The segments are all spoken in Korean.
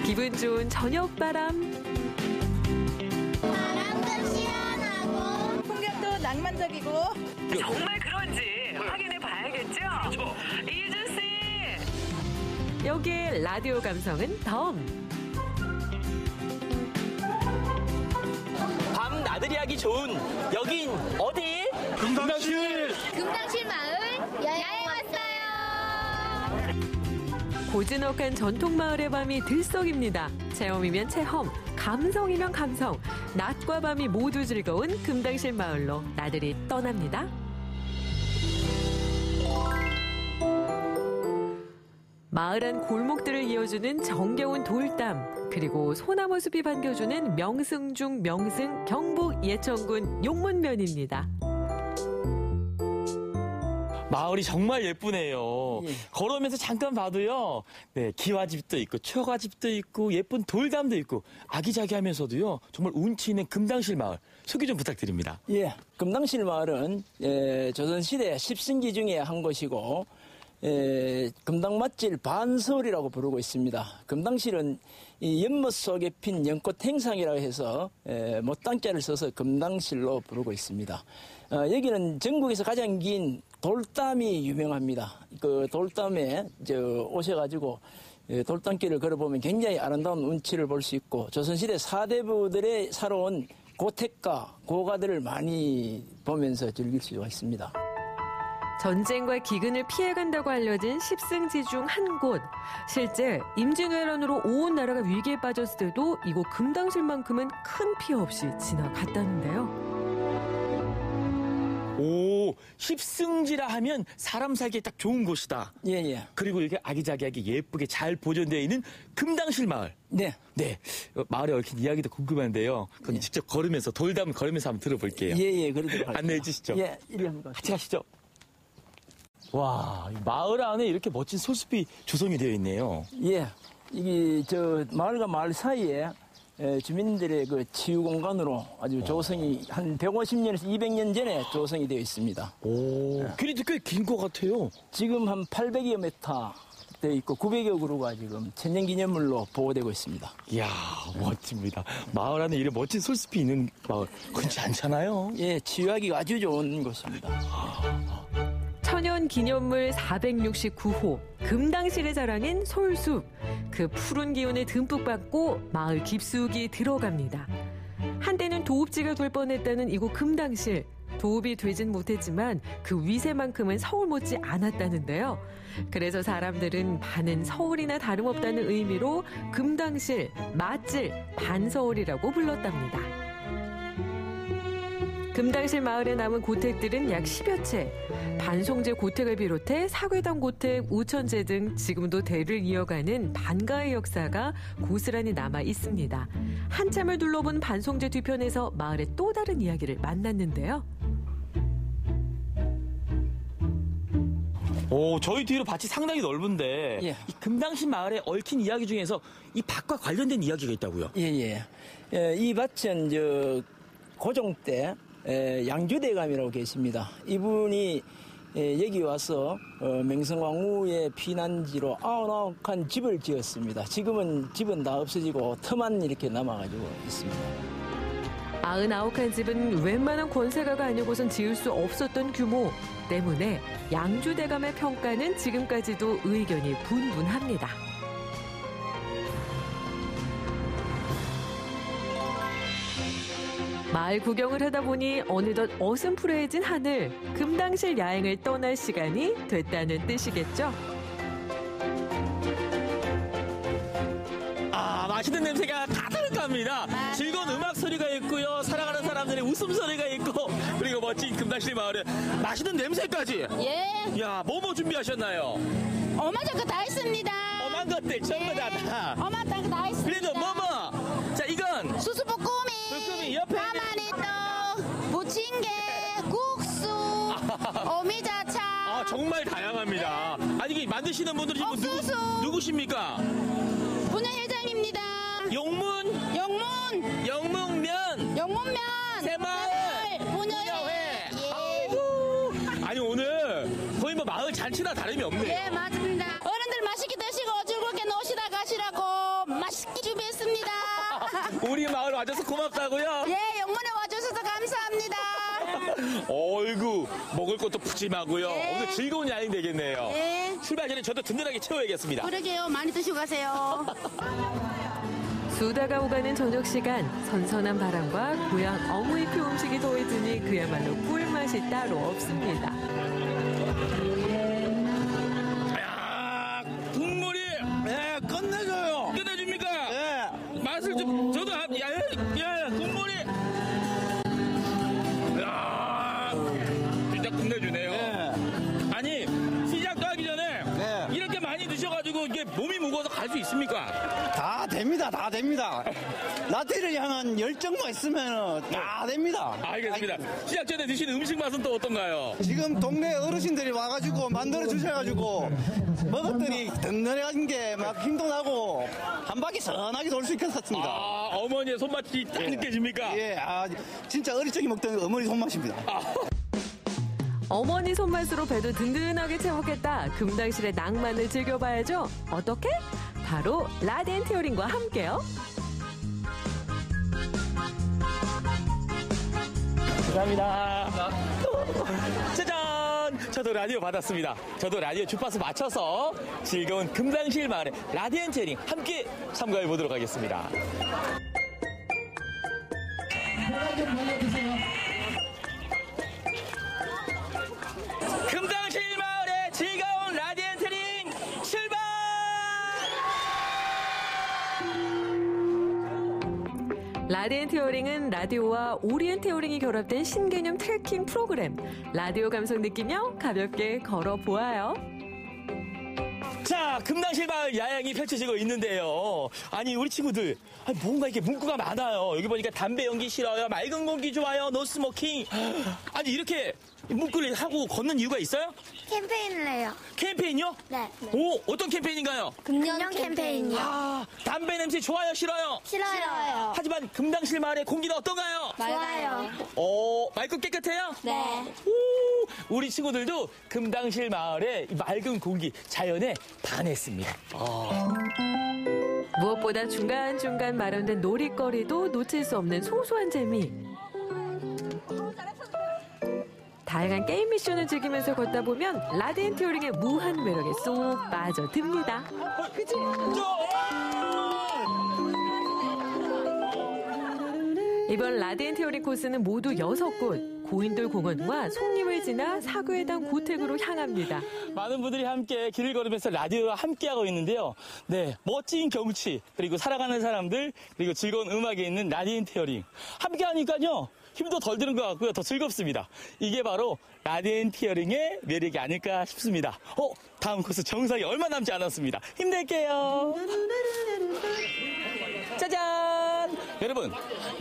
기분 좋은 저녁 바람. 바람도 시원하고 풍경도 낭만적이고. 정말 그런지 확인해 봐야겠죠? 이주씨! 여기에 라디오 감성은 덤. 밤 나들이 하기 좋은 여긴 어디? 금당실! 금당실 마을 여행 왔어요. 고즈넉한 전통마을의 밤이 들썩입니다. 체험이면 체험, 감성이면 감성. 낮과 밤이 모두 즐거운 금당실 마을로 나들이 떠납니다. 마을 안 골목들을 이어주는 정겨운 돌담, 그리고 소나무 숲이 반겨주는 명승 중 명승 경북 예천군 용문면입니다. 마을이 정말 예쁘네요. 걸어오면서 잠깐 봐도요. 네, 기와집도 있고 초가집도 있고 예쁜 돌담도 있고 아기자기하면서도요. 정말 운치 있는 금당실 마을 소개 좀 부탁드립니다. 예, 금당실 마을은 조선시대 십승지 중에 한 곳이고 금당 맛질 반서울이라고 부르고 있습니다. 금당실은 이 연못 속에 핀 연꽃 행상이라고 해서 못당자를 써서 금당실로 부르고 있습니다. 여기는 전국에서 가장 긴 돌담이 유명합니다. 그 돌담에 오셔가지고 돌담길을 걸어보면 굉장히 아름다운 운치를 볼 수 있고 조선시대 사대부들의 살아온 고택과 고가들을 많이 보면서 즐길 수가 있습니다. 전쟁과 기근을 피해간다고 알려진 십승지 중 한 곳. 실제 임진왜란으로 온 나라가 위기에 빠졌을 때도 이곳 금당실만큼은 큰 피해 없이 지나갔다는데요. 오, 십승지라 하면 사람 살기에 딱 좋은 곳이다. 예. 그리고 이렇게 아기자기하게 예쁘게 잘 보존되어 있는 금당실 마을. 네. 네, 마을에 얽힌 이야기도 궁금한데요. 그럼 직접 걸으면서 돌담 걸으면서 한번 들어볼게요. 예, 그러도록 하겠습니다. 안내해 주시죠. 예, 이리 한번 같이 가시죠. 와, 이 마을 안에 이렇게 멋진 소숲이 조성이 되어 있네요. 예, 이게 마을과 마을 사이에 주민들의 그 치유 공간으로 아주 조성이 한 150년에서 200년 전에 조성이 되어 있습니다. 오, 길이도 꽤 긴 것 같아요. 지금 한 800여 미터 되어 있고 900여 그루가 지금 천년기념물로 보호되고 있습니다. 이야, 멋집니다. 마을 안에 이런 멋진 소숲이 있는 마을 흔치 않잖아요. 예, 치유하기가 아주 좋은 곳입니다. 천연기념물 469호 금당실의 자랑인 솔숲. 그 푸른 기운을 듬뿍 받고 마을 깊숙이 들어갑니다. 한때는 도읍지가 될 뻔했다는 이곳 금당실. 도읍이 되진 못했지만 그 위세만큼은 서울 못지 않았다는데요. 그래서 사람들은 반은 서울이나 다름없다는 의미로 금당실, 맛질, 반서울이라고 불렀답니다. 금당실 마을에 남은 고택들은 약 10여 채. 반송제 고택을 비롯해 사괴당 고택, 우천제 등 지금도 대를 이어가는 반가의 역사가 고스란히 남아 있습니다. 한참을 둘러본 반송제 뒤편에서 마을의 또 다른 이야기를 만났는데요. 오, 저희 뒤로 밭이 상당히 넓은데 예. 이 금당실 마을에 얽힌 이야기 중에서 이 밭과 관련된 이야기가 있다고요? 예. 이 밭은 고종 때 양주대감이라고 계십니다. 이분이 여기 와서 맹성왕후의 피난지로 99칸 집을 지었습니다. 지금은 집은 다 없어지고 터만 이렇게 남아가지고 있습니다. 99칸 집은 웬만한 권세가가 아니고선 지을 수 없었던 규모 때문에 양주대감의 평가는 지금까지도 의견이 분분합니다. 마을 구경을 하다 보니 어느덧 어슴푸레해진 하늘, 금당실 야행을 떠날 시간이 됐다는 뜻이겠죠. 아, 맛있는 냄새가 가득합니다. 즐거운 음악 소리가 있고요. 사랑하는 사람들의 웃음소리가 있고 그리고 멋진 금당실 마을에 맛있는 냄새까지. 예, 야, 뭐뭐 준비하셨나요? 어마저거 다 했습니다. 엄한 것들 전부 다. 어마저거 다 했습니다. 그래도 뭐뭐. 자, 이건 수수부꾸미, 옆에 가마니떡, 부침개, 국수, 오미자차. 아, 정말 다양합니다. 아니, 이게 만드시는 분들이 지금 옥수수. 누구십니까? 분야회장입니다. 영문면 새마을 분야회. 아니, 오늘 거의 뭐 마을 잔치나 다름이 없네요. 예, 맞습니다. 어른들 맛있게 드시고 즐겁게 노시다 가시라고 맛있게 우리 마을 와줘서 고맙다고요? 예, 영문에 와주셔서 감사합니다. 어이구, 먹을 것도 푸짐하고요. 네. 오늘 즐거운 야행 되겠네요. 네. 출발 전에 저도 든든하게 채워야겠습니다. 그러게요. 많이 드시고 가세요. 수다가 오가는 저녁 시간, 선선한 바람과 고향 어머니표 음식이 더해지니 그야말로 꿀맛이 따로 없습니다. 야, 국물이 네, 끝내줘요. 끝내줍니까? 네. 맛을 좀 저도 국물이 야, 진짜 끝내주네요. 네. 아니 시작도 하기 전에 네. 이렇게 많이 드셔가지고 이게 몸이 무거워서 갈 수 있습니까? 다 됩니다. 다 됩니다. 라떼를 향한 열정만 있으면 다 됩니다. 알겠습니다. 시작 전에 드시는 음식 맛은 또 어떤가요? 지금 동네 어르신들이 와가지고 만들어 주셔가지고 먹었더니 든든한 게 막 힘도 나고 한 바퀴 선하게 돌 수 있겠습니다. 아, 어머니의 손맛이 딱 느껴집니까? 예, 진짜 어릴 적에 먹던 어머니 손맛입니다. 어머니 손맛으로 배도 든든하게 채웠겠다. 금당실의 낭만을 즐겨봐야죠. 어떻게? 바로 라디엔티어링과 함께요. 감사합니다. 짜잔! 저도 라디오 받았습니다. 저도 라디오 주파수 맞춰서 즐거운 금당실 마을의 라디엔티어링 함께 참가해 보도록 하겠습니다. 금당실 마을의 즐거운 라디엔티어링 출발! 라디엔티어링은 라디오와 오리엔티어링이 결합된 신개념 트레킹 프로그램. 라디오 감성 느끼며 가볍게 걸어보아요. 자, 금당실 마을 야영이 펼쳐지고 있는데요. 아니, 우리 친구들, 뭔가 이렇게 문구가 많아요. 여기 보니까 담배 연기 싫어요, 맑은 공기 좋아요, 노 스모킹. 아니, 이렇게 문구를 하고 걷는 이유가 있어요? 캠페인을 해요. 캠페인이요? 네. 오, 어떤 캠페인인가요? 금년 캠페인이요. 아, 담배 냄새 좋아요, 싫어요? 싫어요. 하지만 금당실 마을의 공기는 어떤가요? 좋아요. 맑고 깨끗해요? 네. 오, 우리 친구들도 금당실 마을의 이 맑은 공기, 자연에 반했습니다. 무엇보다 중간중간 마련된 놀이거리도 놓칠 수 없는 소소한 재미. 다양한 게임 미션을 즐기면서 걷다 보면 라디엔티어링의 무한 매력에 쏙 빠져듭니다. 이번 라디엔티어링 코스는 모두 6곳, 고인돌 공원과 송림을 지나 사교회당 고택으로 향합니다. 많은 분들이 함께 길을 걸으면서 라디오와 함께하고 있는데요. 네, 멋진 경치, 그리고 살아가는 사람들, 그리고 즐거운 음악이 있는 라디엔티어링. 함께하니까요, 힘도 덜 드는 것 같고요. 더 즐겁습니다. 이게 바로 라디엔티어링의 매력이 아닐까 싶습니다. 다음 코스 정상이 얼마 남지 않았습니다. 힘낼게요. 짜잔! 여러분,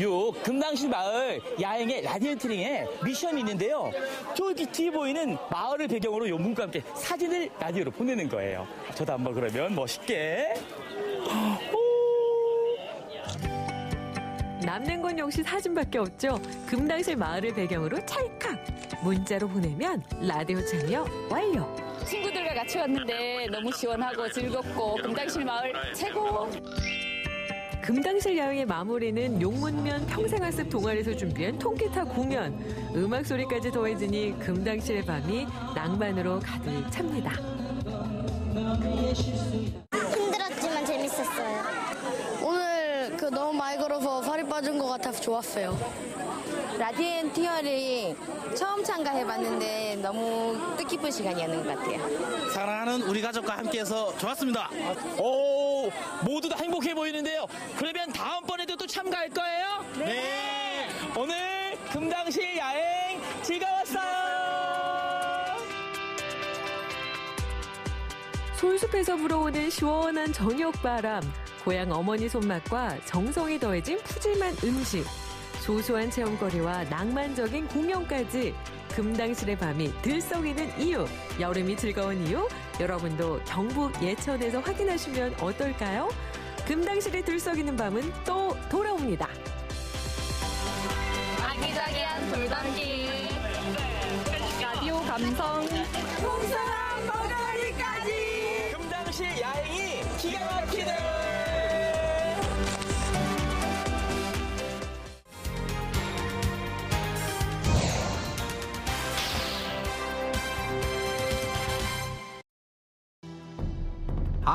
요 금당실 마을 야행의 라디엔티어링에 미션이 있는데요. 저기 뒤에 보이는 마을을 배경으로 요 문과 함께 사진을 라디오로 보내는 거예요. 저도 한번 그러면 멋있게. 남는 건 역시 사진밖에 없죠. 금당실 마을을 배경으로 찰칵 문자로 보내면 라디오 참여 완료. 친구들과 같이 왔는데 너무 시원하고 즐겁고 금당실 마을 최고. 금당실 야영의 마무리는 용문면 평생학습 동아리에서 준비한 통기타 공연. 음악 소리까지 더해지니 금당실의 밤이 낭만으로 가득 찹니다. 힘들었지만 재밌었어요. 오늘 너무 많이 걸어서 살이 빠진 것 같아서 좋았어요. 라디엔티어링 처음 참가해봤는데 너무 뜻깊은 시간이었는 것 같아요. 사랑하는 우리 가족과 함께해서 좋았습니다. 오, 모두 다 행복해 보이는데요. 그러면 다음번에도 또 참가할 거예요? 네. 오늘 금당실 야행 즐거웠어요. 솔숲에서 불어오는 시원한 저녁바람, 고향 어머니 손맛과 정성이 더해진 푸짐한 음식, 소소한 체험거리와 낭만적인 공연까지 금당실의 밤이 들썩이는 이유, 여름이 즐거운 이유, 여러분도 경북 예천에서 확인하시면 어떨까요? 금당실이 들썩이는 밤은 또 돌아옵니다. 아기자기한 돌담기 라디오 감성 풍성한 먹거리까지 금당실 야행이 기가 막히네.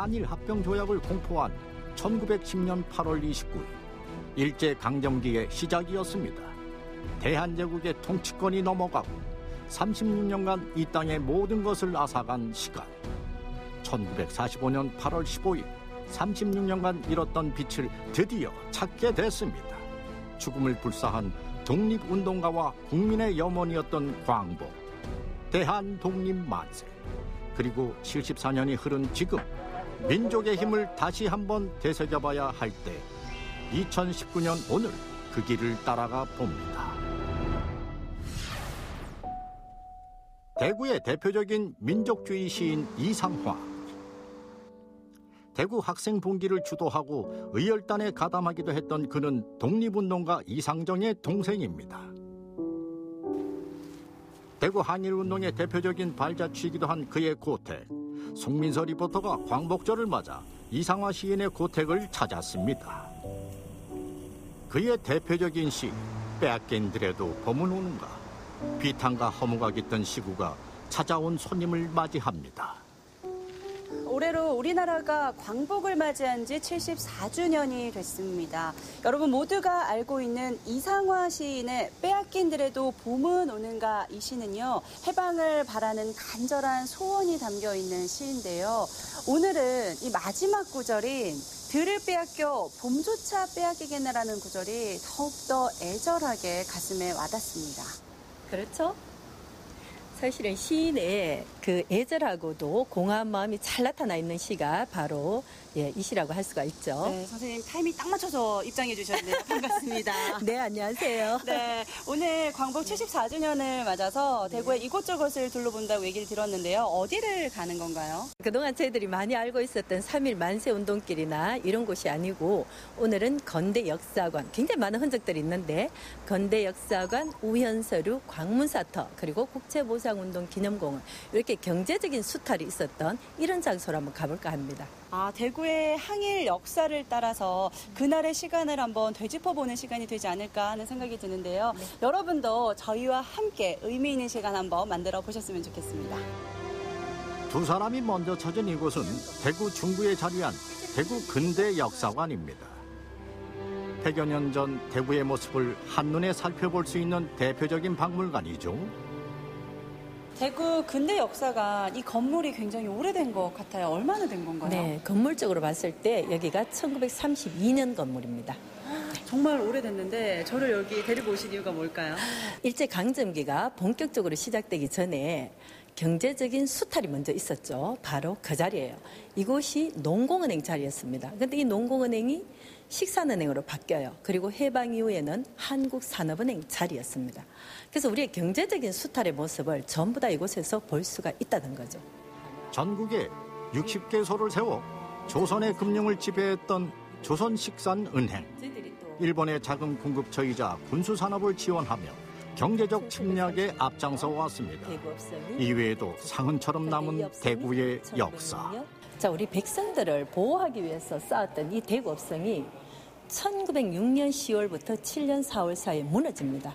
한일 합병 조약을 공포한 1910년 8월 29일 일제강점기의 시작이었습니다. 대한제국의 통치권이 넘어가고 36년간 이 땅의 모든 것을 앗아간 시간. 1945년 8월 15일 36년간 잃었던 빛을 드디어 찾게 됐습니다. 죽음을 불사한 독립운동가와 국민의 염원이었던 광복, 대한독립만세. 그리고 74년이 흐른 지금 민족의 힘을 다시 한번 되새겨봐야 할 때 2019년 오늘 그 길을 따라가 봅니다. 대구의 대표적인 민족주의 시인 이상화. 대구 학생분기를 주도하고 의열단에 가담하기도 했던 그는 독립운동가 이상정의 동생입니다. 대구 한일운동의 대표적인 발자취이기도 한 그의 고택. 송민서 리포터가 광복절을 맞아 이상화 시인의 고택을 찾았습니다. 그의 대표적인 시 빼앗긴들에도 봄은 오는가. 비탄과 허무가 깃든 시구가 찾아온 손님을 맞이합니다. 올해로 우리나라가 광복을 맞이한 지 74주년이 됐습니다. 여러분 모두가 알고 있는 이상화 시인의 빼앗긴들에도 봄은 오는가 이 시는요. 해방을 바라는 간절한 소원이 담겨 있는 시인데요. 오늘은 이 마지막 구절인 들을 빼앗겨 봄조차 빼앗기겠네라는 구절이 더욱더 애절하게 가슴에 와닿습니다. 그렇죠? 사실은 시인의 그 애절하고도 공허한 마음이 잘 나타나 있는 시가 바로 이 시라고 할 수가 있죠. 네, 선생님 타이밍 딱 맞춰서 입장해 주셨네요. 반갑습니다. 네, 안녕하세요. 네, 오늘 광복 74주년을 맞아서 대구의 이곳저곳을 둘러본다고 얘기를 들었는데요. 어디를 가는 건가요? 그동안 저희들이 많이 알고 있었던 3.1 만세운동길이나 이런 곳이 아니고 오늘은 건대역사관, 굉장히 많은 흔적들이 있는데 건대역사관, 우현서류, 광문사터, 그리고 국채보상운동 기념공원 이렇게 경제적인 수탈이 있었던 이런 장소로 한번 가볼까 합니다. 아, 대구의 항일 역사를 따라서 그날의 시간을 한번 되짚어보는 시간이 되지 않을까 하는 생각이 드는데요. 네. 여러분도 저희와 함께 의미 있는 시간 한번 만들어 보셨으면 좋겠습니다. 두 사람이 먼저 찾은 이곳은 대구 중구에 자리한 대구 근대역사관입니다. 100여 년 전 대구의 모습을 한눈에 살펴볼 수 있는 대표적인 박물관이죠. 대구 근대역사관, 이 건물이 굉장히 오래된 것 같아요. 얼마나 된 건가요? 네, 건물적으로 봤을 때 여기가 1932년 건물입니다. 정말 오래됐는데 저를 여기 데리고 오신 이유가 뭘까요? 일제강점기가 본격적으로 시작되기 전에 경제적인 수탈이 먼저 있었죠. 바로 그 자리예요. 이곳이 농공은행 자리였습니다. 그런데 이 농공은행이 식산은행으로 바뀌어요. 그리고 해방 이후에는 한국산업은행 자리였습니다. 그래서 우리의 경제적인 수탈의 모습을 전부 다 이곳에서 볼 수가 있다는 거죠. 전국에 60개소를 세워 조선의 금융을 지배했던 조선식산은행, 일본의 자금 공급처이자 군수산업을 지원하며 경제적 침략에 앞장서 왔습니다. 이외에도 상흔처럼 남은 대구의 역사. 자, 우리 백성들을 보호하기 위해서 쌓았던 이 대구업성이 1906년 10월부터 7년 4월 사이에 무너집니다.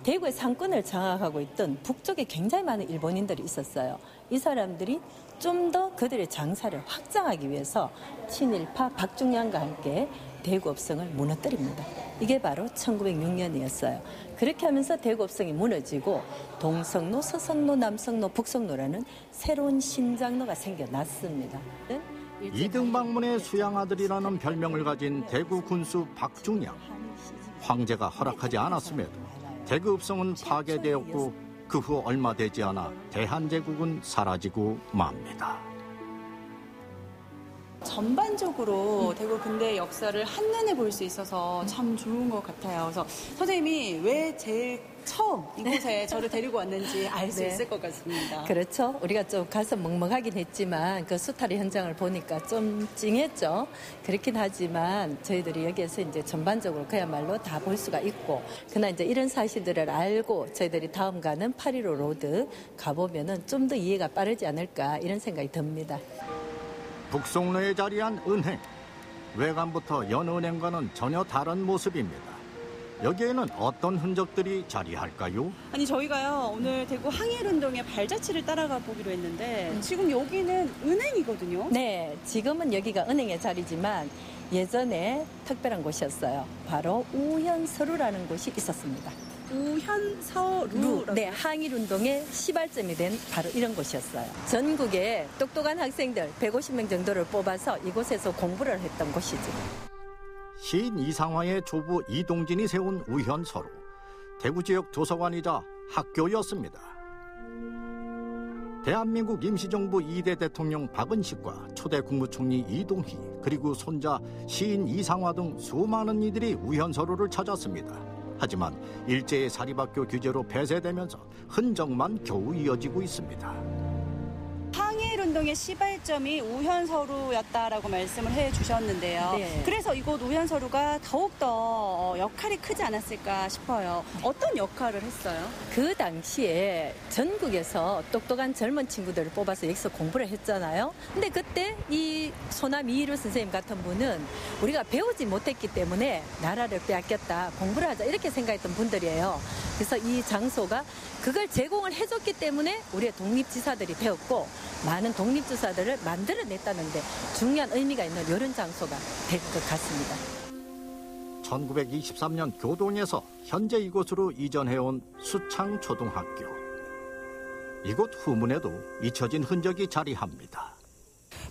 대구의 상권을 장악하고 있던 북쪽에 굉장히 많은 일본인들이 있었어요. 이 사람들이 좀 더 그들의 장사를 확장하기 위해서 친일파 박중량과 함께 대구업성을 무너뜨립니다. 이게 바로 1906년이었어요. 그렇게 하면서 대구업성이 무너지고 동성로, 서성로, 남성로, 북성로라는 새로운 신장로가 생겨났습니다. 이등방문의 수양아들이라는 별명을 가진 대구 군수 박중량. 황제가 허락하지 않았음에도 대구읍성은 파괴되었고 그 후 얼마 되지 않아 대한제국은 사라지고 맙니다. 전반적으로 대구 근대 역사를 한눈에 볼 수 있어서 참 좋은 것 같아요. 그래서 선생님이 왜 제일 처음 이곳에 저를 데리고 왔는지 알 수 있을 것 같습니다. 그렇죠. 우리가 좀 가서 먹먹하긴 했지만 그 수탈의 현장을 보니까 좀 찡했죠. 그렇긴 하지만 저희들이 여기에서 이제 전반적으로 그야말로 다 볼 수가 있고 그러나 이제 이런 사실들을 알고 저희들이 다음 가는 8.15 로드 가보면은 좀 더 이해가 빠르지 않을까 이런 생각이 듭니다. 북송로에 자리한 은행. 외관부터 연은행과는 전혀 다른 모습입니다. 여기에는 어떤 흔적들이 자리할까요? 아니 저희가요 오늘 대구 항일운동의 발자취를 따라가 보기로 했는데 지금 여기는 은행이거든요. 네, 지금은 여기가 은행의 자리지만 예전에 특별한 곳이었어요. 바로 우현서루라는 곳이 있었습니다. 우현서루? 네, 항일운동의 시발점이 된 바로 이런 곳이었어요. 전국에 똑똑한 학생들 150명 정도를 뽑아서 이곳에서 공부를 했던 곳이죠. 시인 이상화의 조부 이동진이 세운 우현서루, 대구 지역 도서관이자 학교였습니다. 대한민국 임시정부 2대 대통령 박은식과 초대 국무총리 이동희, 그리고 손자 시인 이상화 등 수많은 이들이 우현서루를 찾았습니다. 하지만 일제의 사립학교 규제로 폐쇄되면서 흔적만 겨우 이어지고 있습니다. 항일운동의 시발점이 우현서루였다라고 말씀을 해주셨는데요. 네. 그래서 이곳 우현서루가 더욱더 역할이 크지 않았을까 싶어요. 어떤 역할을 했어요? 그 당시에 전국에서 똑똑한 젊은 친구들을 뽑아서 여기서 공부를 했잖아요. 근데 그때 이 소남 이희루 선생님 같은 분은 우리가 배우지 못했기 때문에 나라를 빼앗겼다, 공부를 하자 이렇게 생각했던 분들이에요. 그래서 이 장소가 그걸 제공을 해줬기 때문에 우리의 독립지사들이 배웠고 많은 독립지사들을 만들어냈다는데 중요한 의미가 있는 이런 장소가 될 것 같습니다. 1923년 교동에서 현재 이곳으로 이전해온 수창초등학교. 이곳 후문에도 잊혀진 흔적이 자리합니다.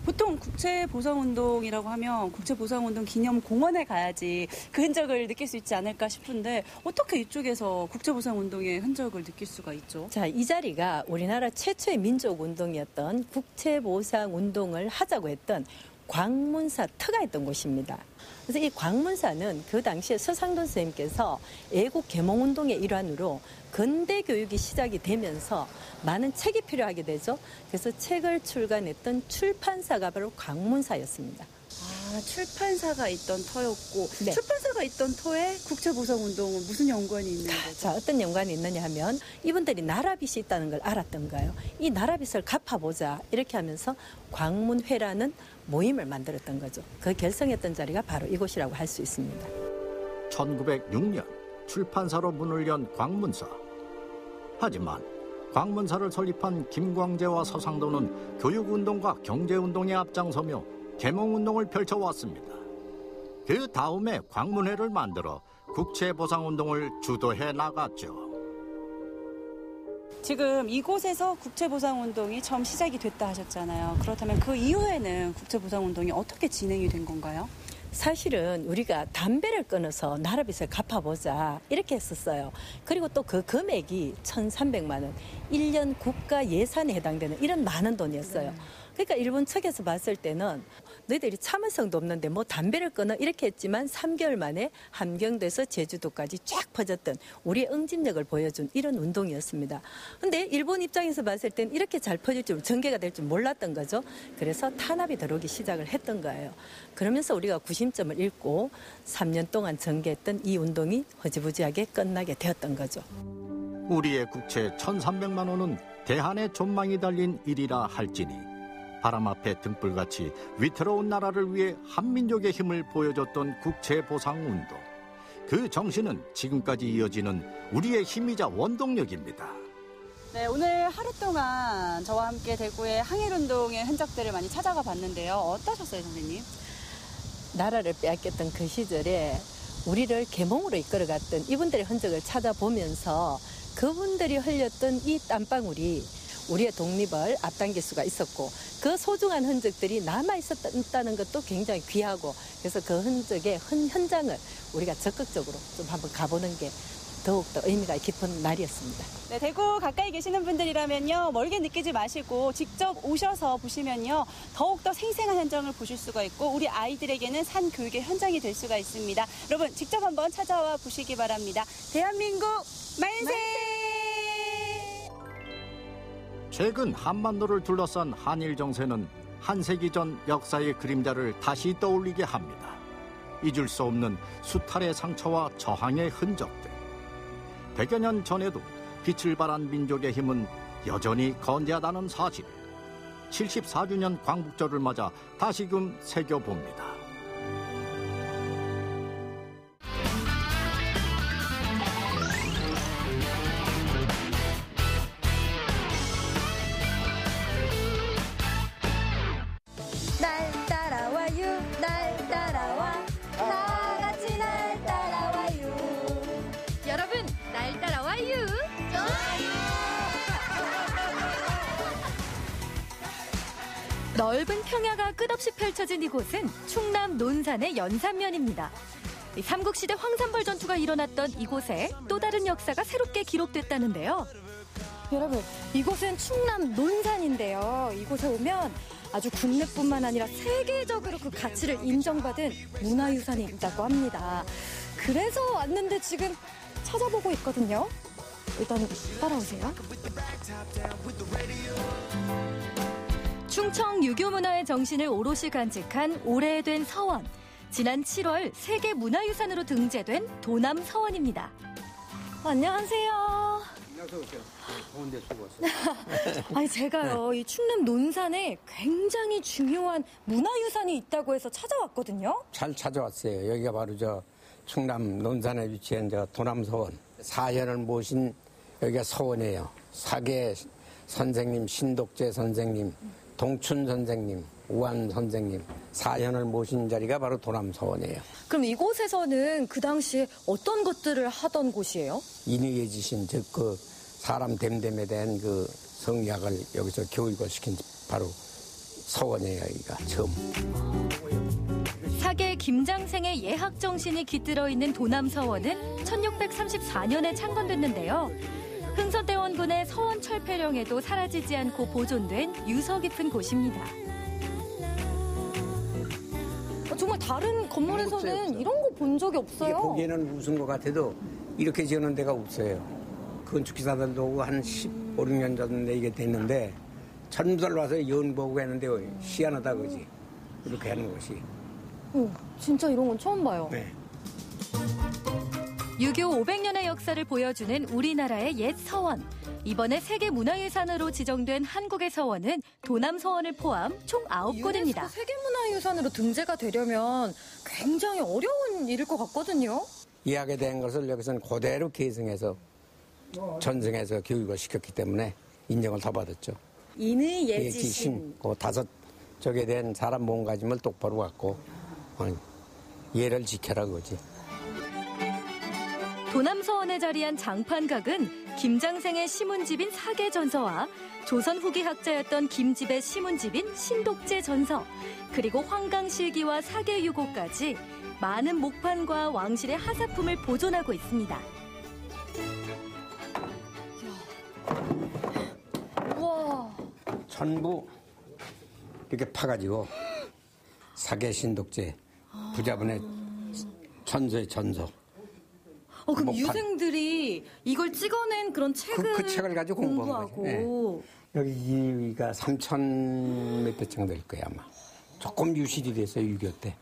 보통 국채보상운동이라고 하면 국채보상운동 기념공원에 가야지 그 흔적을 느낄 수 있지 않을까 싶은데 어떻게 이쪽에서 국채보상운동의 흔적을 느낄 수가 있죠? 자, 이 자리가 우리나라 최초의 민족운동이었던 국채보상운동을 하자고 했던 광문사 터가 있던 곳입니다. 그래서 이 광문사는 그 당시에 서상돈 선생님께서 애국 계몽운동의 일환으로 근대 교육이 시작이 되면서 많은 책이 필요하게 되죠. 그래서 책을 출간했던 출판사가 바로 광문사였습니다. 아, 출판사가 있던 터였고 네. 출판사가 있던 터에 국채보상운동은 무슨 연관이 있는 거죠? 자, 어떤 연관이 있느냐 하면 이분들이 나라빚이 있다는 걸 알았던 거예요. 이 나라빚을 갚아보자 이렇게 하면서 광문회라는 모임을 만들었던 거죠. 그 결성했던 자리가 바로 이곳이라고 할 수 있습니다. 1906년 출판사로 문을 연 광문사. 하지만 광문사를 설립한 김광재와 서상도는 교육운동과 경제운동에 앞장서며 계몽운동을 펼쳐왔습니다. 그 다음에 광문회를 만들어 국채보상운동을 주도해 나갔죠. 지금 이곳에서 국채보상운동이 처음 시작이 됐다 하셨잖아요. 그렇다면 그 이후에는 국채보상운동이 어떻게 진행이 된 건가요? 사실은 우리가 담배를 끊어서 나라빚을 갚아보자 이렇게 했었어요. 그리고 또 그 금액이 1,300만 원, 1년 국가 예산에 해당되는 이런 많은 돈이었어요. 그러니까 일본 측에서 봤을 때는 너희들이 참을성도 없는데 뭐 담배를 끊어 이렇게 했지만 3개월 만에 함경도에서 제주도까지 쫙 퍼졌던 우리의 응집력을 보여준 이런 운동이었습니다. 근데 일본 입장에서 봤을 땐 이렇게 잘 퍼질 줄, 전개가 될 줄 몰랐던 거죠. 그래서 탄압이 들어오기 시작을 했던 거예요. 그러면서 우리가 구심점을 잃고 3년 동안 전개했던 이 운동이 허지부지하게 끝나게 되었던 거죠. 우리의 국채 1,300만 원은 대한의 존망이 달린 일이라 할지니 바람 앞에 등불같이 위태로운 나라를 위해 한민족의 힘을 보여줬던 국채보상운동. 그 정신은 지금까지 이어지는 우리의 힘이자 원동력입니다. 네, 오늘 하루 동안 저와 함께 대구의 항일운동의 흔적들을 많이 찾아가 봤는데요. 어떠셨어요, 선생님? 나라를 빼앗겼던 그 시절에 우리를 계몽으로 이끌어갔던 이분들의 흔적을 찾아보면서 그분들이 흘렸던 이 땀방울이 우리의 독립을 앞당길 수가 있었고 그 소중한 흔적들이 남아있었다는 것도 굉장히 귀하고 그래서 그 흔적의 현장을 우리가 적극적으로 좀 한번 가보는 게 더욱더 의미가 깊은 날이었습니다. 네, 대구 가까이 계시는 분들이라면요, 멀게 느끼지 마시고 직접 오셔서 보시면요, 더욱더 생생한 현장을 보실 수가 있고 우리 아이들에게는 산 교육의 현장이 될 수가 있습니다. 여러분 직접 한번 찾아와 보시기 바랍니다. 대한민국 만세! 최근 한반도를 둘러싼 한일 정세는 한 세기 전 역사의 그림자를 다시 떠올리게 합니다. 잊을 수 없는 수탈의 상처와 저항의 흔적들. 100여 년 전에도 빛을 발한 민족의 힘은 여전히 건재하다는 사실. 74주년 광복절을 맞아 다시금 새겨봅니다. 넓은 평야가 끝없이 펼쳐진 이곳은 충남 논산의 연산면입니다. 삼국시대 황산벌 전투가 일어났던 이곳에 또 다른 역사가 새롭게 기록됐다는데요. 여러분, 이곳은 충남 논산인데요. 이곳에 오면 아주 국내뿐만 아니라 세계적으로 그 가치를 인정받은 문화유산이 있다고 합니다. 그래서 왔는데 지금 찾아보고 있거든요. 일단 따라오세요. 충청 유교 문화의 정신을 오롯이 간직한 오래된 서원. 지난 7월 세계문화유산으로 등재된 도남서원입니다. 안녕하세요. 안녕하세요. 더운데 수고하세요. 아니 제가요 이 충남 논산에 굉장히 중요한 문화유산이 있다고 해서 찾아왔거든요. 잘 찾아왔어요. 여기가 바로 저 충남 논산에 위치한 저 도남서원. 사현을 모신 여기가 서원이에요. 사계 선생님, 신독재 선생님, 동춘 선생님, 우한 선생님, 사현을 모신 자리가 바로 도남서원이에요. 그럼 이곳에서는 그 당시에 어떤 것들을 하던 곳이에요? 인의의 지신, 즉 그 사람 됨됨에 대한 그 성리학을 여기서 교육을 시킨 바로 서원이에요, 여기가 처음. 사계 김장생의 예학 정신이 깃들어 있는 도남서원은 1634년에 창건됐는데요. 흥선대원군의 서원 철폐령에도 사라지지 않고 보존된 유서 깊은 곳입니다. 정말 다른 건물에서는 이런 거 본 적이 없어요. 이게 보기에는 무슨 것 같아도 이렇게 지어놓은 데가 없어요. 건축기사들도 오고 한 15, 16년 전에 이게 됐는데 전부들 와서 연보고 했는데 희한하다 그지. 이렇게 하는 것이. 진짜 이런 건 처음 봐요. 네. 유교 500년의 역사를 보여주는 우리나라의 옛 서원. 이번에 세계문화유산으로 지정된 한국의 서원은 도남서원을 포함 총 9곳입니다. 유네스코 세계문화유산으로 등재가 되려면 굉장히 어려운 일일 것 같거든요. 이해하게 된 것을 여기서는 그대로 계승해서 전승해서 교육을 시켰기 때문에 인정을 더 받았죠. 인의 예지신. 그 5쪽에 대한 사람 몸가짐을 똑바로 갖고 예를 지켜라 그거지. 도남서원에 자리한 장판각은 김장생의 시문집인 사계전서와 조선 후기 학자였던 김집의 시문집인 신독재 전서, 그리고 황강실기와 사계유고까지 많은 목판과 왕실의 하사품을 보존하고 있습니다. 우와. 전부 이렇게 파가지고 사계 신독재 부자분의 전서의 전서. 그럼 목판. 유생들이 이걸 찍어낸 그런 책을 그 책을 가지고 공부한 거죠. 네. 여기가 3,000 몇백 장 될 거예요 아마. 조금 유실이 됐어요 6.25 때.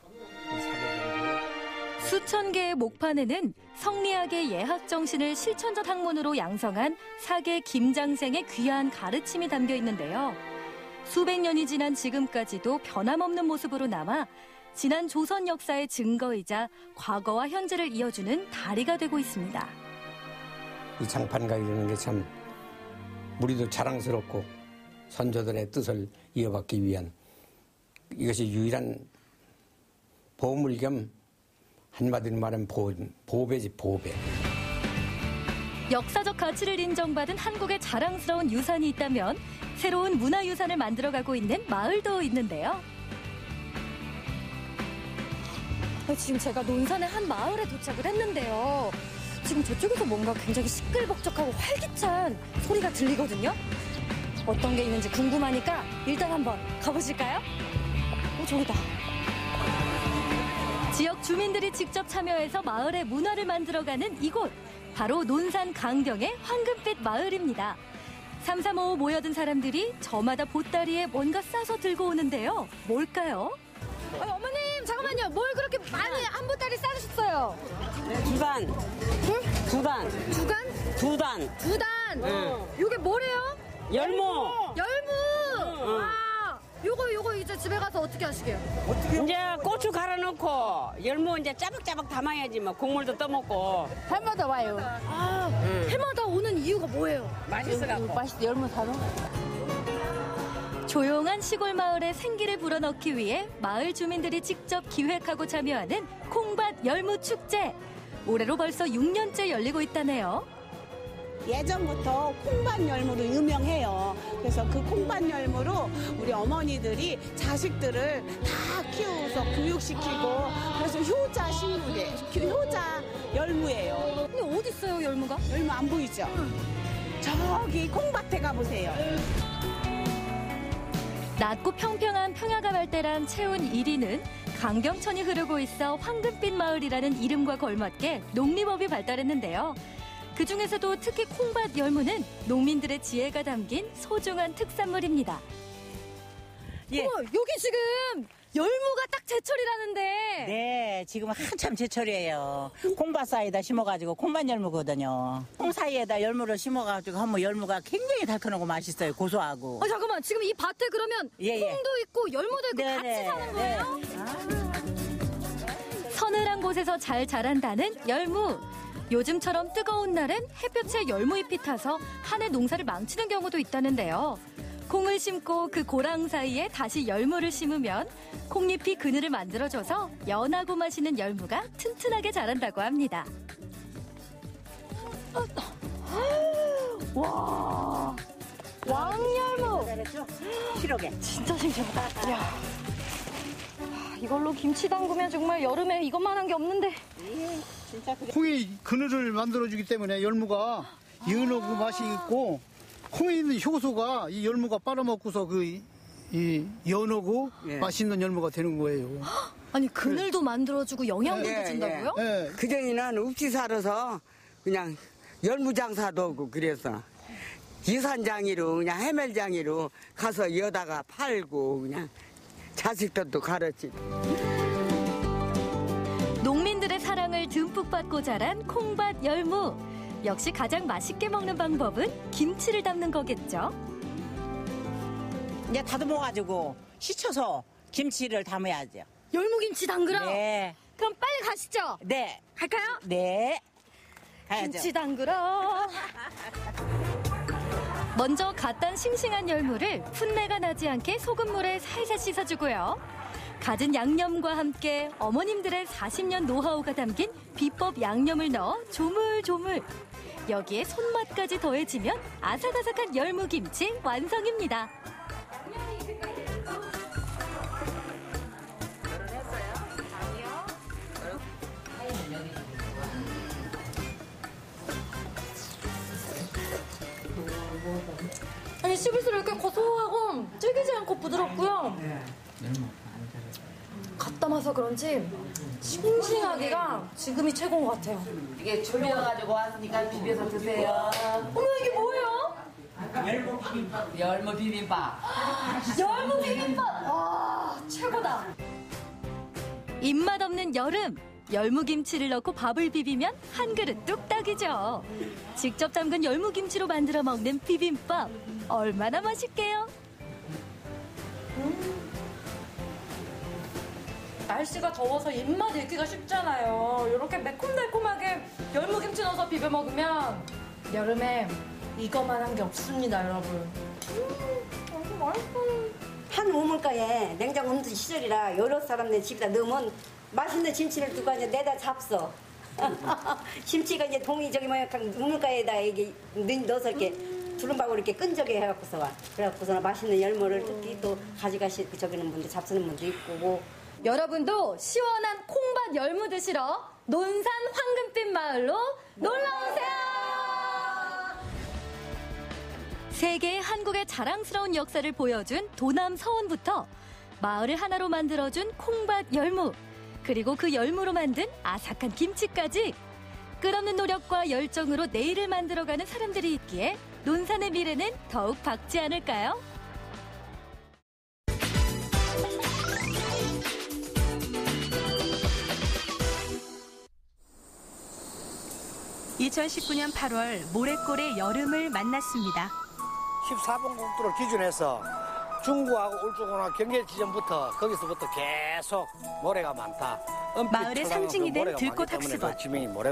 수천 개의 목판에는 성리학의 예학 정신을 실천적 학문으로 양성한 사계 김장생의 귀한 가르침이 담겨 있는데요. 수백 년이 지난 지금까지도 변함없는 모습으로 남아 지난 조선 역사의 증거이자 과거와 현재를 이어주는 다리가 되고 있습니다. 이 장판각이라는 게 참 우리도 자랑스럽고 선조들의 뜻을 이어받기 위한 이것이 유일한 보물 겸 한마디로 말하면 보배지 보배. 역사적 가치를 인정받은 한국의 자랑스러운 유산이 있다면 새로운 문화유산을 만들어가고 있는 마을도 있는데요. 지금 제가 논산의 한 마을에 도착을 했는데요. 지금 저쪽에서 뭔가 굉장히 시끌벅적하고 활기찬 소리가 들리거든요. 어떤 게 있는지 궁금하니까 일단 한번 가보실까요? 저기다. 지역 주민들이 직접 참여해서 마을의 문화를 만들어가는 이곳. 바로 논산 강경의 황금빛 마을입니다. 335 모여든 사람들이 저마다 보따리에 뭔가 싸서 들고 오는데요. 뭘까요? 어머님 잠깐만요. 뭘 그렇게 많이 한 보따리 싸주셨어요? 2단. 응? 2단. 2단? 2단. 2단? 응. 요게 뭐래요? 열무. 열무. 응. 와. 요거 이제 집에 가서 어떻게 하시게요? 이제 고추 갈아 넣고 열무 이제 짜박짜박 담아야지 뭐 국물도 떠먹고. 해마다 와요. 해마다 오는 이유가 뭐예요? 맛있어갖고. 맛있어. 열무 사러? 조용한 시골 마을에 생기를 불어넣기 위해 마을 주민들이 직접 기획하고 참여하는 콩밭 열무 축제. 올해로 벌써 6년째 열리고 있다네요. 예전부터 콩밭 열무로 유명해요. 그래서 그 콩밭 열무로 우리 어머니들이 자식들을 다 키워서 교육시키고 그래서 효자 식물이에요. 효자 열무예요. 근데 어디 있어요, 열무가? 열무 안 보이죠? 저기 콩밭에 가보세요. 낮고 평평한 평야가 발달한 채운 1위는 강경천이 흐르고 있어 황금빛 마을이라는 이름과 걸맞게 농림업이 발달했는데요. 그중에서도 특히 콩밭 열무는 농민들의 지혜가 담긴 소중한 특산물입니다. 어머, 여기 지금 열무가 딱 제철이라는데. 네, 지금 한참 제철이에요. 콩밭 사이에다 심어가지고 콩밭 열무거든요. 콩 사이에다 열무를 심어가지고 하면 열무가 굉장히 달큰하고 맛있어요. 고소하고. 잠깐만, 지금 이 밭에 그러면 콩도 있고 열무도 있고 같이 사는 거예요? 서늘한 곳에서 잘 자란다는 열무. 요즘처럼 뜨거운 날엔 햇볕에 열무잎이 타서 한 해 농사를 망치는 경우도 있다는데요. 콩을 심고 그 고랑 사이에 다시 열무를 심으면 콩잎이 그늘을 만들어줘서 연하고 맛있는 열무가 튼튼하게 자란다고 합니다. 와, 왕열무. 실하게. 진짜 싱싱하다. 야, 이걸로 김치 담그면 정말 여름에 이것만한 게 없는데. 콩이 그늘을 만들어주기 때문에 열무가 연하고 맛이 있고 콩에 있는 효소가 이 열무가 빨아먹고서 이 연하고 맛있는 열무가 되는 거예요. 아니 그늘도 만들어주고 영양도 준다고요? 네. 그전에는 읍지 살아서 그냥 열무장사도 하고 그래서 이산장이로 그냥 해멜장이로 가서 여다가 팔고 그냥 자식들도 가르치고. 농민들의 사랑을 듬뿍 받고 자란 콩밭 열무. 역시 가장 맛있게 먹는 방법은 김치를 담는 거겠죠. 이제 다듬어가지고 씻어서 김치를 담아야죠. 열무김치 담그러? 네. 그럼 빨리 가시죠. 네. 갈까요? 네. 가야죠. 김치 담그러. 먼저 갓 단 싱싱한 열무를 풋내가 나지 않게 소금물에 살살 씻어주고요. 갖은 양념과 함께 어머님들의 40년 노하우가 담긴 비법 양념을 넣어 조물조물. 여기에 손맛까지 더해지면 아삭아삭한 열무김치 완성입니다. 아니 씹을수록 이렇게 고소하고 질기지 않고 부드럽고요. 갓 담아서 그런지 싱싱하기가 지금이 최고인 것 같아요. 이게 졸여가지고 왔으니까 비벼서 드세요. 어머 이게 뭐예요? 열무 비빔밥. 열무 비빔밥. 열무 비빔밥. 와 최고다. 입맛 없는 여름. 열무김치를 넣고 밥을 비비면 한 그릇 뚝딱이죠. 직접 담근 열무김치로 만들어 먹는 비빔밥. 얼마나 맛있게요? 날씨가 더워서 입맛 잃기가 쉽잖아요. 이렇게 매콤달콤하게 열무김치 넣어서 비벼 먹으면 여름에 이거만한 게 없습니다, 여러분. 너무 맛있어. 한 우물가에 냉장고 없는 시절이라 여러 사람들 집에다 넣으면 맛있는 김치를 두고 이제 내다 잡숴. 김치가 이제 동이 저기 뭐야 우물가에다 이게 넣어서 이렇게 두른박으로 이렇게 끈적여 해갖고서 와. 그래갖고서 맛있는 열무를 특히 또 가져가시 저기는 분들 잡수는 분도 있고. 뭐. 여러분도 시원한 콩밭 열무 드시러 논산 황금빛 마을로 놀러오세요. 세계 한국의 자랑스러운 역사를 보여준 도남 서원부터 마을을 하나로 만들어준 콩밭 열무, 그리고 그 열무로 만든 아삭한 김치까지 끝없는 노력과 열정으로 내일을 만들어가는 사람들이 있기에 논산의 미래는 더욱 밝지 않을까요? 2019년 8월 모래골의 여름을 만났습니다. 14번 국도를 기준해서 중구하고 울주군하고 경계 지점부터 거기서부터 계속 모래가 많다. 마을의 상징이 된 들꽃학습원.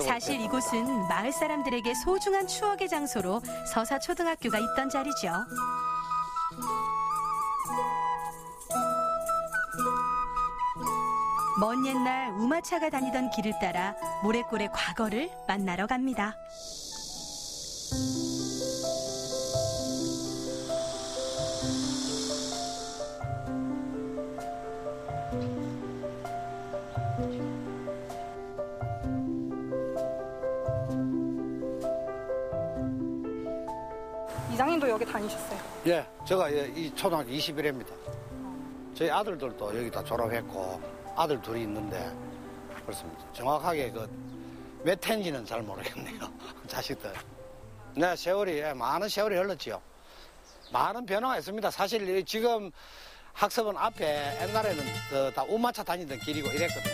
사실 이곳은 마을 사람들에게 소중한 추억의 장소로 서사초등학교가 있던 자리죠. 먼 옛날 우마차가 다니던 길을 따라 모래골의 과거를 만나러 갑니다. 이장님도 여기 다니셨어요? 예, 제가 이 초등학교 21회입니다. 저희 아들들도 여기 다 졸업했고 아들 둘이 있는데 그렇습니다. 정확하게 몇 해인지는 잘 모르겠네요. 자식들. 네, 많은 세월이 흘렀지요. 많은 변화가 있습니다. 사실 지금 학습은 앞에 옛날에는 다 우마차 다니던 길이고 이랬거든요.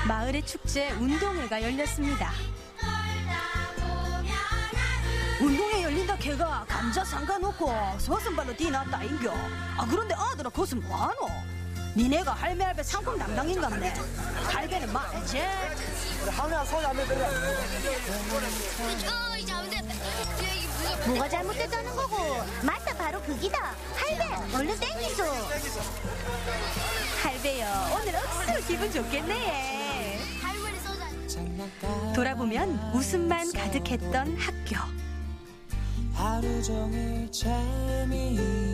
마을의 축제 운동회가 열렸습니다. 운동회 열린다 걔가 감자 삼가놓고 소순발로 뛰어났다 인겨. 그런데 아들아 그것은 뭐하노? 니네가 할배 상품 담당인갑네. 할배는 말이지. 할매야 손 안 내들려. 뭐가 잘못됐다는 거고. 맞다 바로 그기다. 할배 얼른 땡기죠. 할배요 오늘 억수로 기분 좋겠네. 돌아보면 웃음만 가득했던 학교. 하루 종일 재미있었어.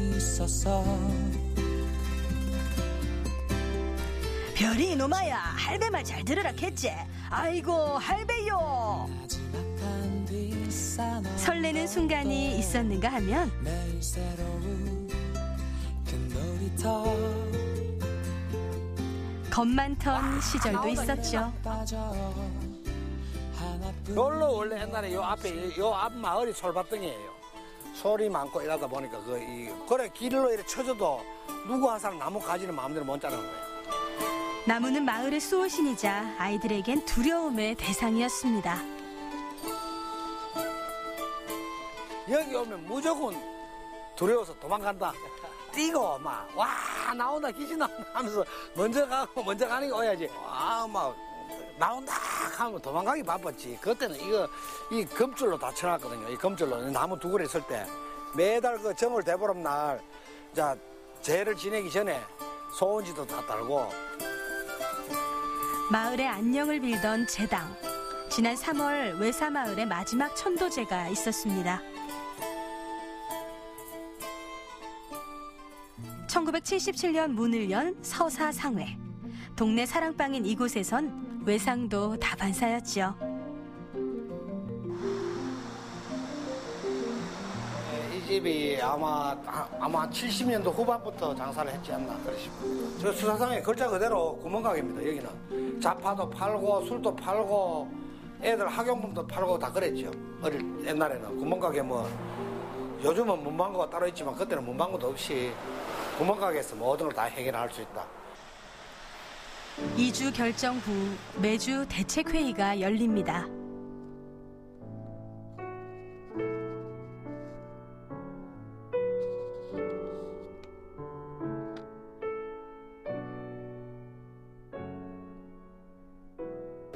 별이 이놈아야 할배 말 잘 들으라 했지. 아이고 할배요. 설레는 순간이 있었는가 하면 겁 많던 시절도 있었죠. 별로 원래 옛날에 요 앞 마을이 솔밭덩이에요. 소리 많고 이러다 보니까 그래 길로 이렇게 쳐져도 누구 한 사람 나무 가지는 마음대로 못 자르는 거예요. 나무는 마을의 수호신이자 아이들에겐 두려움의 대상이었습니다. 여기 오면 무조건 두려워서 도망간다. 뛰고 막 와 나온다 귀신 나온다 하면서 먼저 가는 게 오야지. 막 나온다 하면 도망가기 바빴지. 그때는 이 검줄로 다 쳐놨거든요. 이 검줄로 나무 두 그루 있을 때 매달 그 정월 대보름 날 제를 지내기 전에 소원지도 다 달고. 마을의 안녕을 빌던 제당. 지난 3월 외사마을의 마지막 천도제가 있었습니다. 1977년 문을 연 서사상회. 동네 사랑방인 이곳에선 외상도 다반사였죠. 이 집이 아마 70년도 후반부터 장사를 했지 않나 그러시고. 저 수사상에 글자 그대로 구멍가게입니다. 여기는 잡화도 팔고 술도 팔고 애들 학용품도 팔고 다 그랬죠. 옛날에는 구멍가게 요즘은 문방구가 따로 있지만 그때는 문방구도 없이 구멍가게에서 모든 걸 다 해결할 수 있다. 이주 결정 후 매주 대책회의가 열립니다.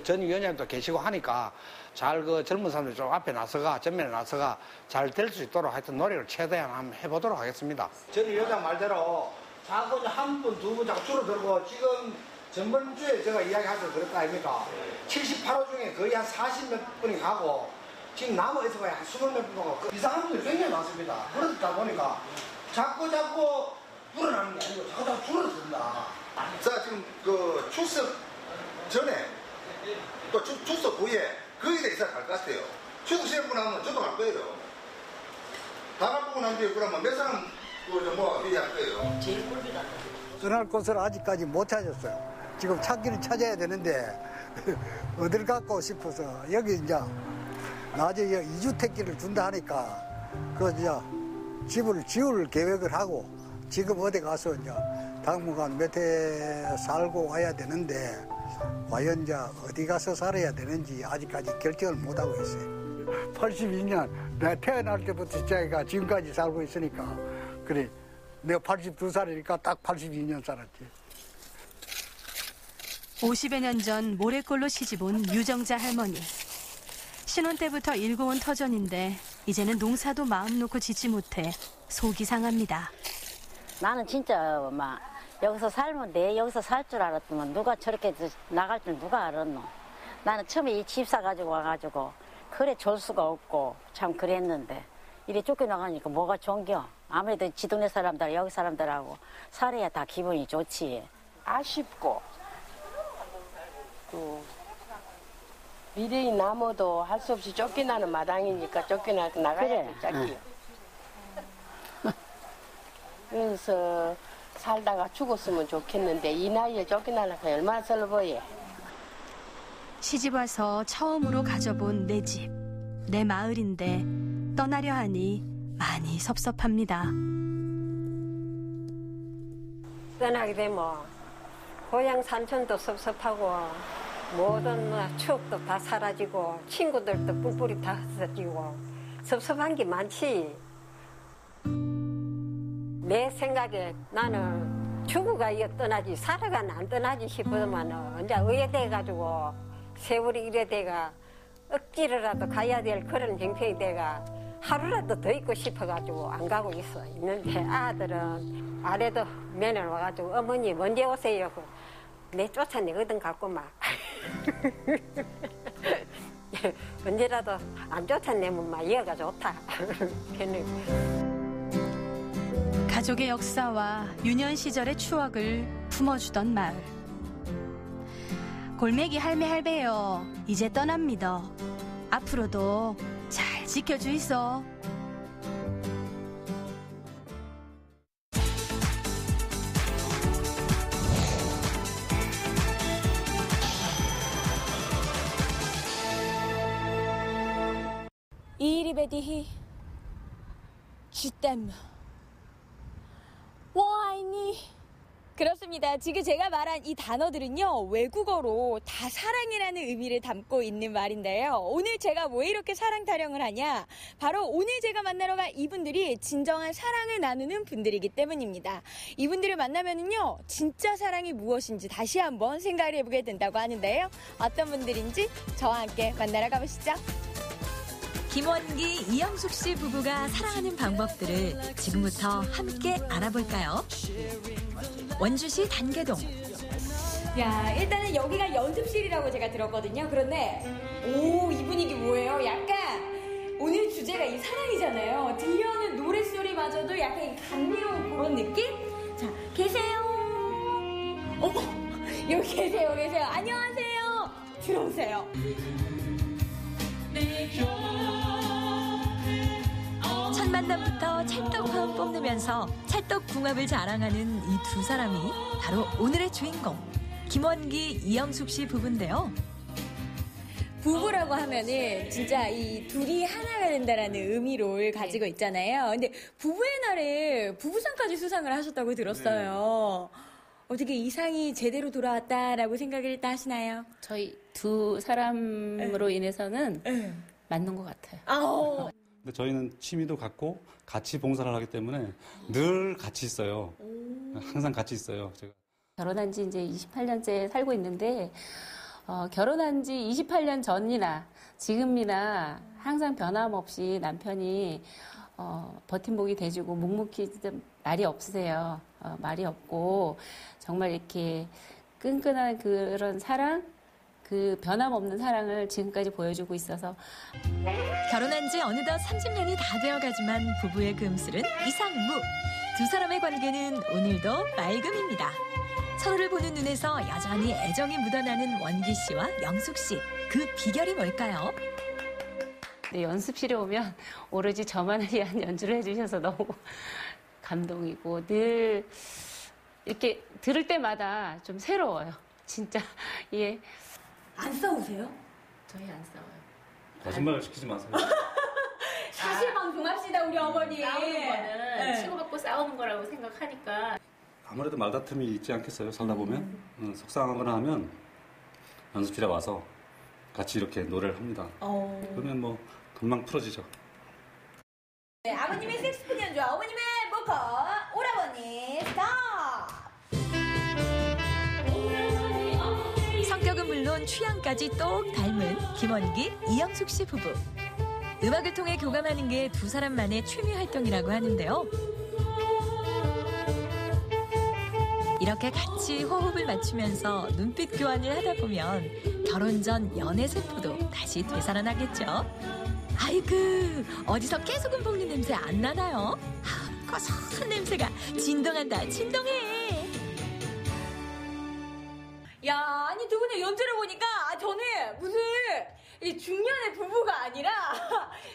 전 위원장도 계시고 하니까 잘 젊은 사람들 좀 앞에 나서가 전면에 나서가 잘 될 수 있도록 하여튼 노력을 최대한 한번 해보도록 하겠습니다. 전 위원장 말대로 자꾸 한 분, 두 분 자꾸 줄어들고 지금 전번 주에 제가 이야기하셔서 그랬다 아닙니까? 78호 중에 거의 한 40몇 분이 가고 지금 남아있어 거의 한 20몇 분 가고 이상한 분들이 굉장히 많습니다. 그러다 보니까 자꾸 불어나는 게 아니고 자꾸 줄어든다. 자, 지금 출석 전에 또 출석 후에 거기에 대해서 갈 것 같아요. 출석 시간 하면 저도 갈 거예요. 다 갖고 난 뒤에 그러면 몇 사람 얘기할 거예요. 제일 꼴비다. 떠날 곳을 아직까지 못 찾았어요. 지금 찾기는 찾아야 되는데 어딜 갖고 싶어서 여기 이제 나중에 2주택지를 준다 하니까 집을 지을 계획을 하고 지금 어디 가서 이제 당분간 몇 해 살고 와야 되는데 과연 이제 어디 가서 살아야 되는지 아직까지 결정을 못 하고 있어요. 82년 내가 태어날 때부터 제가 지금까지 살고 있으니까 그래 내가 82살이니까 딱 82년 살았지. 50여 년 전 모래골로 시집온 유정자 할머니. 신혼 때부터 일궈온 터전인데 이제는 농사도 마음 놓고 짓지 못해 속이 상합니다. 나는 진짜 여기서 살면 여기서 살 줄 알았더만 누가 저렇게 나갈 줄 누가 알았노. 나는 처음에 이 집 사가지고 와가지고 그래 줄 수가 없고 참 그랬는데 이래 쫓겨나가니까 뭐가 좋은겨. 아무래도 지 동네 사람들 여기 사람들하고 살아야 다 기분이 좋지. 아쉽고 미래의 나무도 할 수 없이 쫓겨나는 마당이니까 쫓겨나가야지 짝이요. 그래서 살다가 죽었으면 좋겠는데 이 나이에 쫓겨나니까 얼마나 슬퍼해. 시집와서 처음으로 가져본 내 집, 내 마을인데 떠나려 하니 많이 섭섭합니다. 떠나게 되면 고향 산천도 섭섭하고 모든 추억도 다 사라지고 친구들도 뿔뿔이 다 없어지고 섭섭한 게 많지. 내 생각에 나는 죽어가 떠나지 살아가 안 떠나지 싶으면 이제 의외돼가지고 세월이 이래 돼가 억지로라도 가야 될 그런 형편이 돼가 하루라도 더 있고 싶어가지고 안 가고 있는데 아들은 아래도 면회 와가지고 어머니 언제 오세요? 내 쫓아내거든 갖고 막 언제라도 안 쫓아내면 막 얘가 좋다. 가족의 역사와 유년 시절의 추억을 품어주던 마을. 골매기 할매요 이제 떠납니다. 앞으로도 잘 지켜주이소. 이리베디히 쥐땀 와이니. 그렇습니다. 지금 제가 말한 이 단어들은요, 외국어로 다 사랑이라는 의미를 담고 있는 말인데요. 오늘 제가 왜 이렇게 사랑 타령을 하냐? 바로 오늘 제가 만나러 갈 이분들이 진정한 사랑을 나누는 분들이기 때문입니다. 이분들을 만나면은요, 진짜 사랑이 무엇인지 다시 한번 생각을 해보게 된다고 하는데요. 어떤 분들인지 저와 함께 만나러 가보시죠. 김원기, 이영숙 씨 부부가 사랑하는 방법들을 지금부터 함께 알아볼까요? 원주시 단계동. 야, 일단은 여기가 연습실이라고 제가 들었거든요. 그런데 오, 이 분위기 뭐예요? 약간 오늘 주제가 이 사랑이잖아요. 들려오는 노랫소리마저도 약간 감미로운 그런 느낌? 자, 계세요. 어머, 여기 계세요. 안녕하세요. 들어오세요. 첫 만남부터 찰떡화음 뽐내면서 찰떡궁합을 자랑하는 이 두 사람이 바로 오늘의 주인공, 김원기, 이영숙 씨 부부인데요. 부부라고 하면은 진짜 이 둘이 하나가 된다라는 의미를 가지고 있잖아요. 근데 부부의 날에 부부상까지 수상을 하셨다고 들었어요. 네. 어떻게 이상이 제대로 돌아왔다라고 생각을 일단 하시나요? 저희 두 사람으로 인해서는 맞는 것 같아요. 근데 저희는 취미도 같고 같이 봉사를 하기 때문에 늘 같이 있어요. 항상 같이 있어요. 제가 결혼한 지 이제 28년째 살고 있는데 결혼한 지 28년 전이나 지금이나 항상 변함없이 남편이 버팀목이 돼주고 묵묵히 말이 없으세요. 말이 없고 정말 이렇게 끈끈한 그런 사랑, 그 변함없는 사랑을 지금까지 보여주고 있어서 결혼한 지 어느덧 30년이 다 되어가지만 부부의 금슬은 이상무. 두 사람의 관계는 오늘도 맑음입니다. 서로를 보는 눈에서 여전히 애정이 묻어나는 원기 씨와 영숙 씨. 그 비결이 뭘까요? 네, 연습실에 오면 오로지 저만을 위한 연주를 해주셔서 너무 감동이고 늘 이렇게 들을 때마다 좀 새로워요. 진짜. 예. 안 싸우세요? 저희 안 싸워요. 거짓말을 시키지 마세요. 사실 방송합시다, 우리 어머니. 싸우는 거는 치고받고 싸우는 거라고 생각하니까. 아무래도 말다툼이 있지 않겠어요? 살다 보면 속상하거나 하면 연습실에 와서 같이 이렇게 노래를 합니다. 그러면 뭐 금방 풀어지죠. 네, 아버님의 색소폰 연주, 어머님의 보컬, 오라버니 스탑. 성격은 물론 취향까지 똑 닮은 김원기, 이영숙 씨 부부. 음악을 통해 교감하는 게 두 사람만의 취미 활동이라고 하는데요. 이렇게 같이 호흡을 맞추면서 눈빛 교환을 하다 보면 결혼 전 연애 세포도 다시 되살아나겠죠. 아이고, 어디서 깨소금 볶는 냄새 안 나나요? 고소한 냄새가 진동한다, 진동해. 야, 아니 두 분의 연주를 보니까 저는 무슨 중년의 부부가 아니라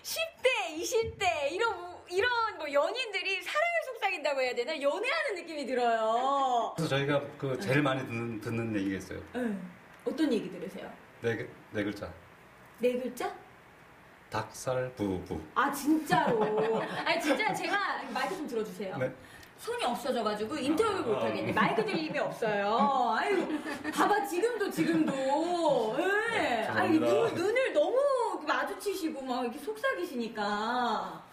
10대, 20대 이런 뭐 연인들이 사랑을 속삭인다고 해야 되나? 연애하는 느낌이 들어요. 그래서 저희가 그 제일 많이 듣는 얘기가 있어요. 어떤 얘기 들으세요? 네 글자. 네 글자? 닭살 부부. 아, 진짜로. 아니 진짜 제가 마이크 좀 들어주세요. 네. 손이 없어져가지고 인터뷰 못하겠네. 마이크 들 힘이 없어요. 아유, 봐봐, 지금도. 예. 아니, 눈을 너무 마주치시고 막 이렇게 속삭이시니까.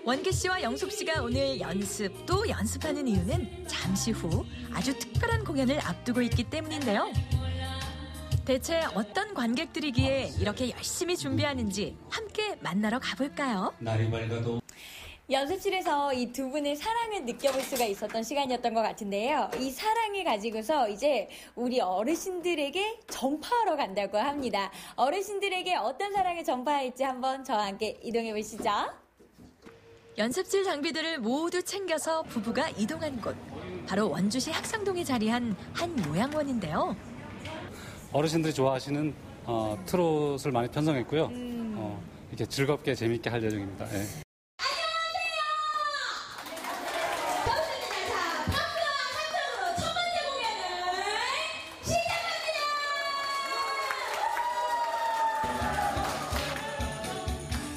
원기 씨와 영숙 씨가 오늘 또 연습하는 이유는 잠시 후 아주 특별한 공연을 앞두고 있기 때문인데요. 대체 어떤 관객들이기에 이렇게 열심히 준비하는지 함께 만나러 가볼까요? 날이 밝아도 연습실에서 이 두 분의 사랑을 느껴볼 수가 있었던 시간이었던 것 같은데요. 이 사랑을 가지고서 이제 우리 어르신들에게 전파하러 간다고 합니다. 어르신들에게 어떤 사랑을 전파할지 한번 저와 함께 이동해 보시죠. 연습실 장비들을 모두 챙겨서 부부가 이동한 곳. 바로 원주시 학상동에 자리한 한 요양원인데요. 어르신들이 좋아하시는 트롯을 많이 편성했고요. 이렇게 즐겁게 재밌게 할 예정입니다. 예.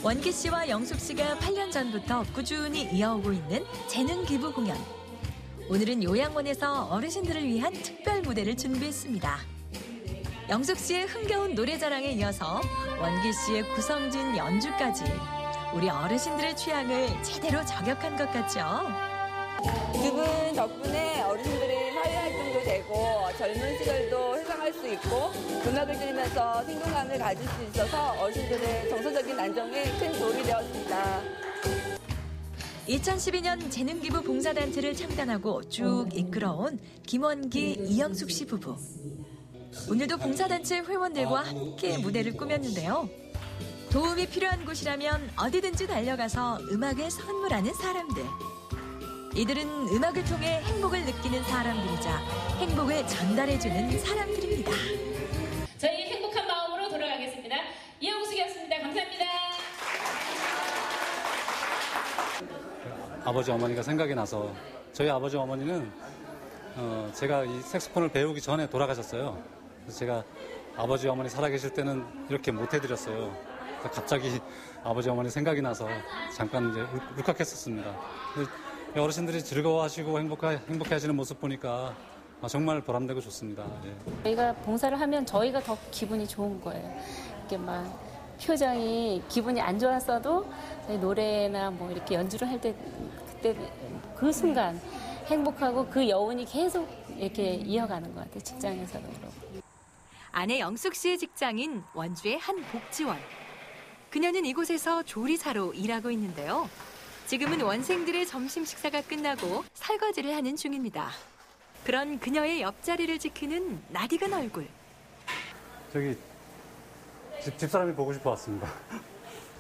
원기 씨와 영숙 씨가 8년 전부터 꾸준히 이어오고 있는 재능 기부 공연. 오늘은 요양원에서 어르신들을 위한 특별 무대를 준비했습니다. 영숙 씨의 흥겨운 노래자랑에 이어서 원기 씨의 구성진 연주까지 우리 어르신들의 취향을 제대로 저격한 것 같죠? 두 분 덕분에 어르신들의 사회활동도 되고 젊은 시절도 회상할 수 있고 음악을 들으면서 생동감을 가질 수 있어서 어르신들의 정서적인 안정에 큰 도움이 되었습니다. 2012년 재능기부 봉사단체를 창단하고 쭉 이끌어온 김원기, 이영숙 씨 부부. 오늘도 봉사단체 회원들과 함께 무대를 꾸몄는데요. 도움이 필요한 곳이라면 어디든지 달려가서 음악을 선물하는 사람들. 이들은 음악을 통해 행복을 느끼는 사람들이자 행복을 전달해주는 사람들입니다. 저희 행복한 마음으로 돌아가겠습니다. 이영숙이었습니다. 감사합니다. 아버지 어머니가 생각이 나서 저희 아버지 어머니는 제가 이 색소폰을 배우기 전에 돌아가셨어요. 그래서 제가 아버지 어머니 살아계실 때는 이렇게 못 해드렸어요. 갑자기 아버지 어머니 생각이 나서 잠깐 이제 울컥했었습니다. 어르신들이 즐거워하시고 행복해하시는 모습 보니까 정말 보람되고 좋습니다. 예. 저희가 봉사를 하면 저희가 더 기분이 좋은 거예요. 이렇게 막 표정이 기분이 안 좋았어도 저희 노래나 뭐 이렇게 연주를 할 때 그때 그 순간 행복하고 그 여운이 계속 이렇게 이어가는 것 같아요. 직장에서도 그렇고. 아내 영숙 씨의 직장인 원주의 한 복지원. 그녀는 이곳에서 조리사로 일하고 있는데요. 지금은 원생들의 점심 식사가 끝나고 설거지를 하는 중입니다. 그런 그녀의 옆자리를 지키는 낯익은 얼굴. 저기 집사람이 보고 싶어 왔습니다.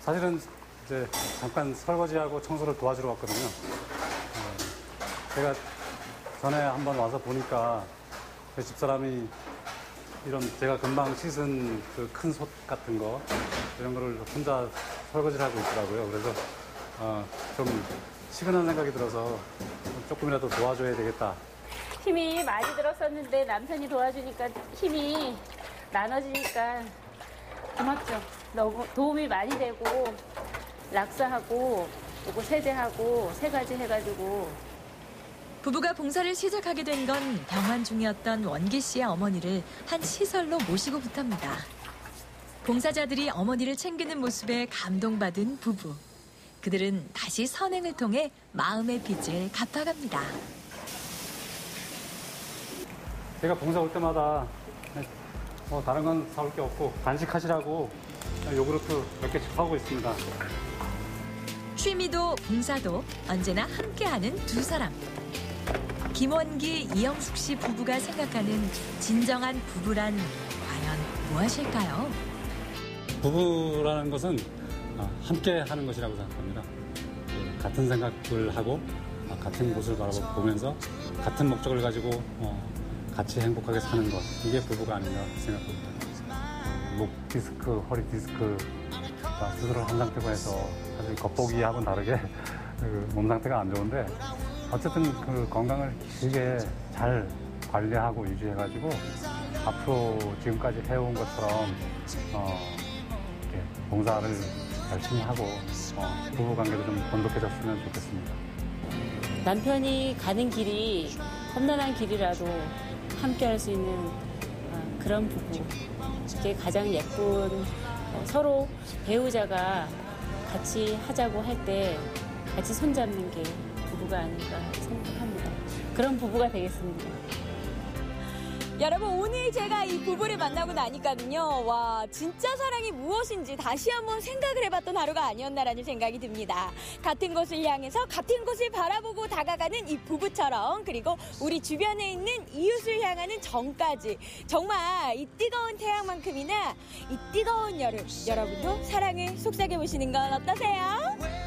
사실은 이제 잠깐 설거지하고 청소를 도와주러 왔거든요. 제가 전에 한번 와서 보니까 그 집사람이 이런 제가 금방 씻은 그 큰 솥 같은 거 이런 거를 혼자 설거지를 하고 있더라고요. 그래서 좀 시근한 생각이 들어서 조금이라도 도와줘야 되겠다. 힘이 많이 들었었는데 남편이 도와주니까 힘이 나눠지니까 고맙죠. 너무 도움이 많이 되고 락사하고 그리고 세제하고 세 가지 해가지고. 부부가 봉사를 시작하게 된 건 병환 중이었던 원기 씨의 어머니를 한 시설로 모시고부터입니다. 봉사자들이 어머니를 챙기는 모습에 감동받은 부부. 그들은 다시 선행을 통해 마음의 빚을 갚아갑니다. 제가 봉사 올 때마다 다른 건 사올 게 없고 간식하시라고 요구르트 몇 개씩 사오고 있습니다. 취미도 봉사도 언제나 함께하는 두 사람. 김원기, 이영숙 씨 부부가 생각하는 진정한 부부란 과연 무엇일까요? 부부라는 것은 함께 하는 것이라고 생각합니다. 같은 생각을 하고 같은 곳을 바라보면서 같은 목적을 가지고 같이 행복하게 사는 것, 이게 부부가 아닌가 생각합니다. 목 디스크, 허리 디스크 수술을 한 상태고 해서 사실 겉보기하고는 다르게 몸 상태가 안 좋은데 어쨌든 그 건강을 길게 잘 관리하고 유지해가지고 앞으로 지금까지 해온 것처럼 이렇게 봉사를 열심히 하고 부부 관계도 좀 돈독해졌으면 좋겠습니다. 남편이 가는 길이 험난한 길이라도 함께 할 수 있는 그런 부부. 이게 가장 예쁜 서로 배우자가 같이 하자고 할 때 같이 손잡는 게 부부가 아닌가 생각합니다. 그런 부부가 되겠습니다. 여러분, 오늘 제가 이 부부를 만나고 나니까는요, 와, 진짜 사랑이 무엇인지 다시 한번 생각을 해봤던 하루가 아니었나라는 생각이 듭니다. 같은 곳을 향해서 같은 곳을 바라보고 다가가는 이 부부처럼, 그리고 우리 주변에 있는 이웃을 향하는 정까지, 정말 이 뜨거운 태양만큼이나 이 뜨거운 여름, 여러분도 사랑을 속삭여보시는 건 어떠세요?